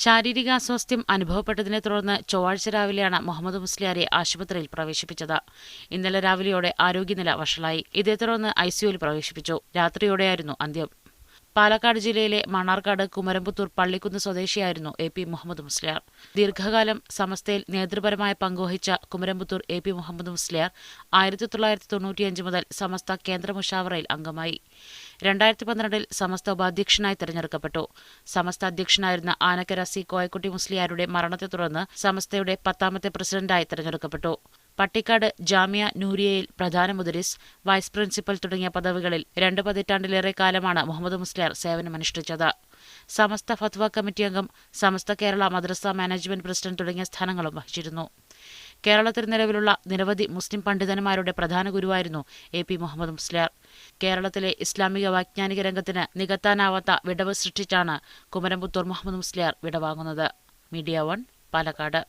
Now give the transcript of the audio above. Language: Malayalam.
ശാരീരിക അസ്വാസ്ഥ്യം അനുഭവപ്പെട്ടതിനെ തുടർന്ന് ചൊവ്വാഴ്ച രാവിലെയാണ് മുഹമ്മദ് മുസ്ലിയാരെ ആശുപത്രിയിൽ പ്രവേശിപ്പിച്ചത്. ഇന്നലെ രാവിലെയോടെ ആരോഗ്യനില വഷളായി. ഇതേ തുടർന്ന് ഐസിയുവിൽ പ്രവേശിപ്പിച്ചു. രാത്രിയോടെയായിരുന്നു അന്ത്യം. പാലക്കാട് ജില്ലയിലെ മണ്ണാർക്കാട് കുമരംപുത്തൂർ പള്ളിക്കുന്ന് സ്വദേശിയായിരുന്നു എ പി മുഹമ്മദ് മുസ്ലിയാർ. ദീർഘകാലം സമസ്തയിൽ നേതൃപരമായ പങ്കുവഹിച്ച കുമരംപുത്തൂർ എ പി മുഹമ്മദ് മുസ്ലിയാർ 1995 മുതൽ സമസ്ത കേന്ദ്ര മുഷാവറയിൽ അംഗമായി. 2012 സമസ്ത ഉപാധ്യക്ഷനായി തെരഞ്ഞെടുക്കപ്പെട്ടു. സമസ്ത അധ്യക്ഷനായിരുന്ന ആനക്കര സി കോയക്കുട്ടി മുസ്ലിയാരുടെ മരണത്തെ തുടർന്ന് സമസ്തയുടെ 10ാമത്തെ പ്രസിഡന്റായി തെരഞ്ഞെടുക്കപ്പെട്ടു. പട്ടിക്കാട് ജാമിയ നൂരിയയിൽ പ്രധാന മുദരിസ്, വൈസ് പ്രിൻസിപ്പൽ തുടങ്ങിയ പദവികളിൽ 2 പതിറ്റാണ്ടിലേറെ കാലമാണ് മുഹമ്മദ് മുസ്ലിയാർ സേവനമനുഷ്ഠിച്ചത്. സമസ്ത ഫത്വ കമ്മിറ്റി അംഗം, സമസ്ത കേരള മദ്രസ മാനേജ്മെന്റ് പ്രസിഡന്റ് തുടങ്ങിയ സ്ഥാനങ്ങളും വഹിച്ചിരുന്നു. കേരളത്തിൽ നിലവിലുള്ള നിരവധി മുസ്ലിം പണ്ഡിതന്മാരുടെ പ്രധാന ഗുരുവായിരുന്നു എ പി മുഹമ്മദ് മുസ്ലിയാർ. കേരളത്തിലെ ഇസ്ലാമിക വൈജ്ഞാനിക രംഗത്തിന് നികത്താനാവാത്ത വിടവ് സൃഷ്ടിച്ചാണ് കുമരംപുത്തൂർ മുഹമ്മദ് മുസ്ലിയാർ വിടവാങ്ങുന്നത്. മീഡിയ 1, പാലക്കാട്.